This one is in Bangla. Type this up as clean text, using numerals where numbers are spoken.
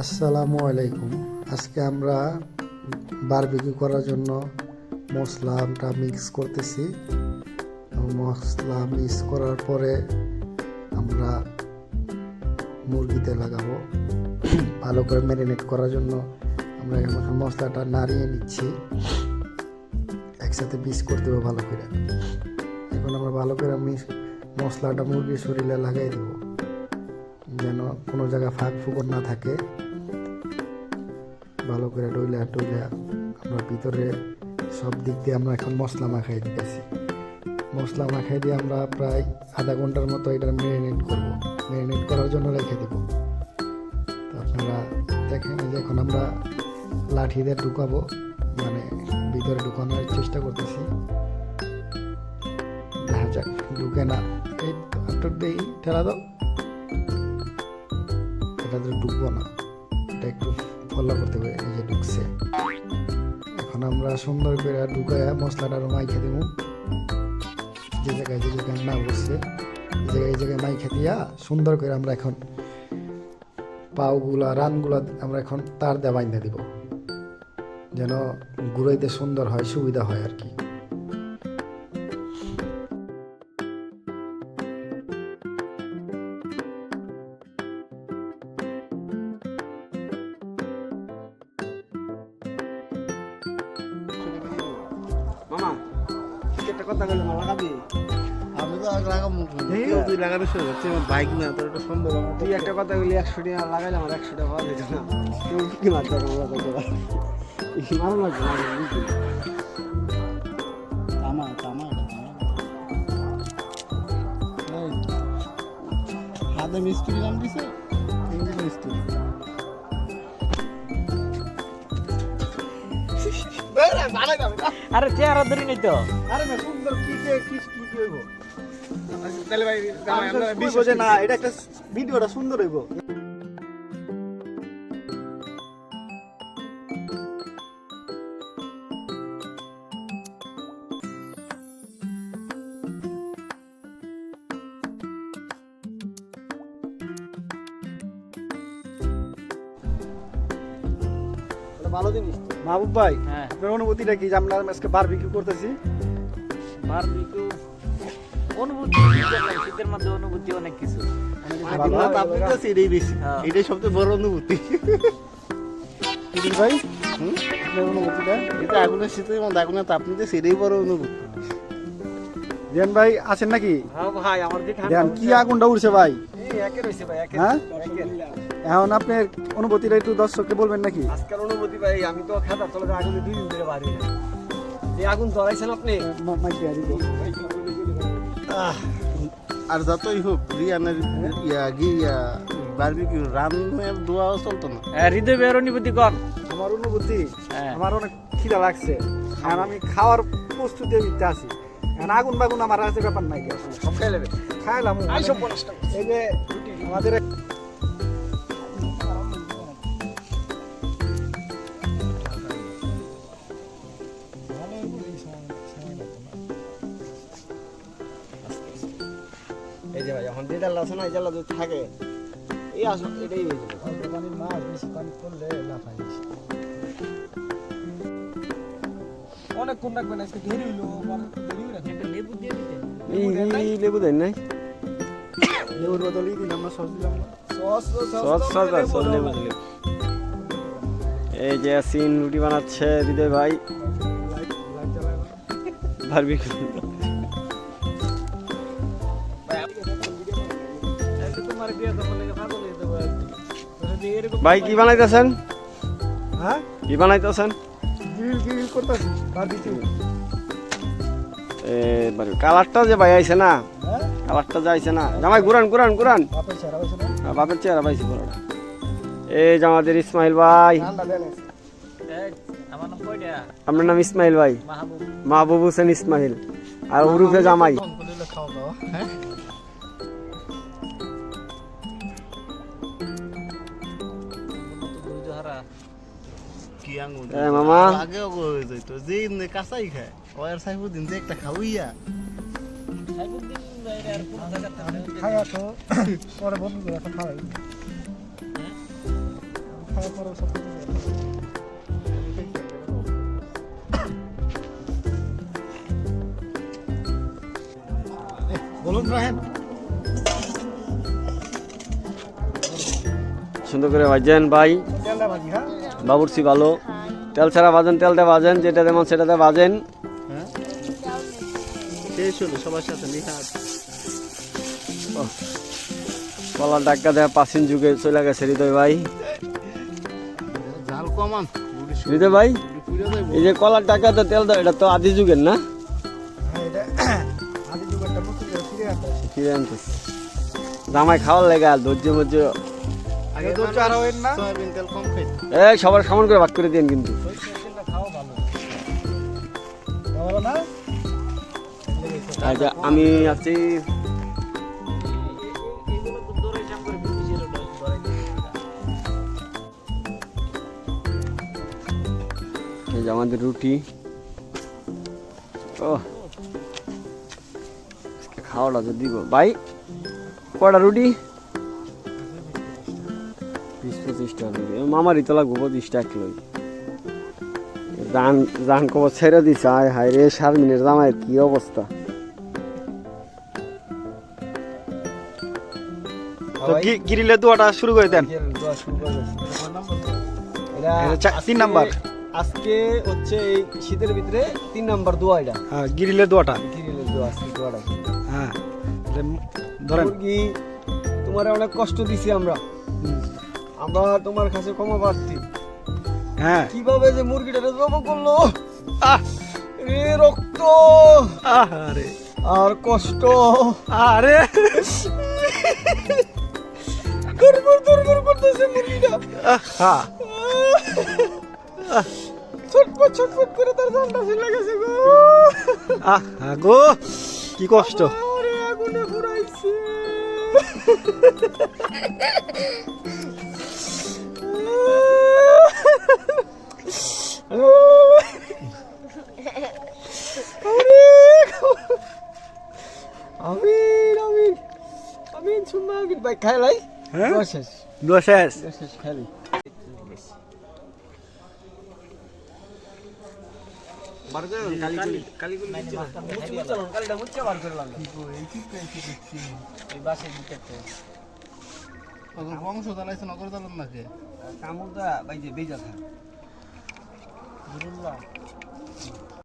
আসসালামু আলাইকুম। আজকে আমরা বারবিকিউ করার জন্য মশলাটা মিক্স করতেছি। মশলা মিক্স করার পরে আমরা মুরগিতে লাগাবো। ভালো করে ম্যারিনেট করার জন্য আমরা এখন মশলাটা নাড়িয়ে নিচ্ছি, একসাথে মিক্স করতে হবে ভালো করে। এখন আমরা ভালো করে মশলাটা মুরগির শরীরে লাগাই দেবো, যেন কোনো জায়গায় ফাঁক ফুকর না থাকে। ভালো করে ডইলা আমরা ভিতরে সব দিক দিয়ে আমরা এখন মশলা মাখাই দিতেছি। মশলা মাখাই দিয়ে আমরা প্রায় আধা ঘন্টার মতো এটা ম্যারিনেট করবো। ম্যারিনেট করার জন্য রেখে দেবো। তো আপনারা দেখেন যে এখন আমরা লাঠি দিয়ে ঢুকাবো, মানে ভিতরে ঢুকানোর চেষ্টা করতেছি। দেখা যাক ঢুকে না। এই একটু দিয়ে ঠেলা দাও, এটা তো ঢুকবো না, এটা একটু ফলো করতে হবে। এই যে ঢুকছে। এখন আমরা সুন্দর করে ঢুকায় মশলাটা মাইখে দেবো। যে জায়গায় না বসছে এই জায়গায় মাইখে দিয়া সুন্দর করে আমরা এখন পাওগুলা রানগুলা আমরা এখন তার দিয়ে বাইন্ধে দিব, যেন ঘুরাইতে সুন্দর হয়, সুবিধা হয় আর কি। মামা একটা কথা বলে মামা লাগাবি। আমি তো আগে লাগাবো, কেউ তুই লাগানো শুরু করছি, আমার বাইক না তো এটা সম্ভব। তুই একটা কথা বলি 100 টাকা লাগাইলে আমার 100 টাকা পাওয়া যেত না। কেউ কি মারতে পারবে না, মারো লাগবে না। তামা তামা হাতে মিস্ত্রি নাম দিছে, মিস্ত্রি আরে চেহারা ধরি নাই তো। আরে না সুন্দর কি হইব তাহলে ভাই আমরা বুঝবো যে না এটা একটা ভিডিওটা সুন্দর হইব। ভালো জিনিস। মাহবুব ভাই, হ্যাঁ, আপনার অনুভূতিটা কি যে আমরা আজকে বারবিকিউ করতেছি? বারবিকিউ অনুভূতি শীতের মধ্যে অনুভূতি অনেক কিছু। আপনি তো এটাই বেশি, হ্যাঁ। এটাই সবচেয়ে বড় অনুভূতি। সুধীর ভাই, আপনার অনুভূতিটা? এটা আগুনের শীতের মধ্যে আগুনের তাপ নিতে সেটাই বড় অনুভূতি। রিয়ান ভাই আছেন নাকি? হ্যাঁ ভাই, আমার যে রিয়ান কি আগুনটা উঠছে ভাই? এই একের হইছে ভাই, একের। হ্যাঁ? একের। এখন আপনার অনুভূতিটা একটু দর্শককে বলবেন নাকি? আজকের অনুভূতি ভাই, আমি তো খেতার চলে আগুনে 2 দিন ধরে বাড়ি এই আগুন ধরাইছেন আপনি। আর যতই হোক রিয়ানের বারবিকিউ রান্নার দোয়াও চলতো না। হৃদয় বের অনুভূতি কর। আমার অনুভূতি, হ্যাঁ। আমার অনেক খিদা লাগছে, আর আমি খাওয়ার প্রস্তুতি নিতে আছি। এখন আগুন বাগুন আমার আছে ব্যাপার নাই, সব খাই নেবে। খাইলাম। আইসো 50 টাকা। এই যে আমাদের এই যে ভাই এখন যে জাল আছে না, এই জাল যদি থাকে এই আসো এটাই হয়ে যাবে। পানির মাছ বেশি পানি করলে লাফাই বেশি। অনেক কোন রাখবেন আজকে দেরি হইলো, দেরি হইলো। একটা লেবু দিয়ে দিতে। এই লেবু দেন নাই? লেবুর বদলেই দিলাম না, সস দিলাম না। সস লেবু দিলে। এই যে আসিন রুটি বানাচ্ছে হৃদয় ভাই, লাইট জ্বালায় না। বারবিকিউ। তোমার বিয়ে তো বলে পাগল হয়ে যাবো। যদি এরকম ভাই কি বানাইতেছেন? হ্যাঁ, কি বানাইতেছেন? গ্রিল করতেছি বারবিকিউ। কালারটা যে ভাই আইছে না, হ্যাঁ, কালারটা যে আইছে না, জামাই ঘুরান বাপের চেহারা হয়েছে না। বাপের চেহারা পাইছি বড়টা। এই যে আমাদের ইসমাইল ভাই। ঠান্ডা দেন। আমার নাম কয়টা? আপনার নাম ইসমাইল ভাই? মাহবুব। মাহবুব হোসেন ইসমাইল, আর উরুফে জামাই। খাওয়া দাওয়া হ্যাঁ ধৈর্যহারা। কি আঙুল মামা আগেও হয়ে যাইতো যে কাঁচাই খায় ওয়ার সাইফুদ্দিন যে একটা খাওয়াইয়া সাইফুদ্দিন ভাইয়ের আর কোন জায়গা থেকে খাওয়া তো পরে বন্ধু করে খাওয়াই। খাওয়ার পরে সব কিছু বলুন রাহেন। সুন্দর করে ভাজেন ভাই, তেলটা ভাজি, হ্যাঁ বাবুর্চি ভালো। তেল ছাড়া ভাজেন, তেলতে ভাজেন, যেটা যেমন সেটাতে ভাজেন। শেষ হলো সবার সাথে লিখা আছে। কলার ডাক্কা দেয়া প্রাচীন যুগে চলে গেছে হৃদয় ভাই। ঝাল কমান হৃদয় ভাই, এই যে কলার ডাক্কাতে তেল দাও, এটা তো আদি যুগের না? হ্যাঁ এটা আদি যুগেরটা নতুন করে ফিরে আনতে আসে। ফিরে আনতেছে জামাই খাওয়ার লেগে আর ধৈর্য মধ্য। আগে তো চার হইন না, সয়াবিন তেল কম খাইতে। এই সবার সমান করে ভাগ করে দিন কিন্তু। খাওয়া ভালো ভালো না। আচ্ছা আমি আছি এইগুলো তো দৌড়ে চাপ করে বিপিজির ধরে এই যে আমাদের রুটি। ও আজকে খাওয়াটা তো দিব ভাই। কটা রুটি? 20-25টা রুটি। মামারই তো লাগবো 25টা কিলো। জান কবর ছেড়ে দিছে। হায় হায় রে, শারমিনের জামাইয়ের কি অবস্থা। তো গিরিলের দোয়াটা শুরু করে দেন। এটা 3 নাম্বার। আজকে হচ্ছে এই শীতের ভিতরে 3 নাম্বার দোয়া এটা। হ্যাঁ গিরিলের দোয়াটা। গিরিলের দোয়া, আজকে দোয়াটা। হ্যাঁ ধরেন। মুরগি তোমার অনেক কষ্ট দিছি আমরা। আমরা তোমার কাছে ক্ষমা প্রার্থী। হ্যাঁ কিভাবে যে মুরগিটা জবাই করলো, আহ রে রক্ত আরে আর কষ্ট, আরে দরবার করতেছে মুরগিটা। হ্যাঁ ছটপট ছটপট করে তার জানটা ছিঁড়ে গেছে গো। গো কি কষ্ট। আরে আগুনে পুরাইছে। আমিন আমিন আমিন সুম্মা আমিন। ভাই খাইলাই? হ্যাঁ দোয়া শেষ, দোয়া শেষ। দোয়া শেষ, খাইলি। বংশ জ্বালাইছে নগর জ্বালান নাকি? কামড়টা ভাই যে বেজা থাকে।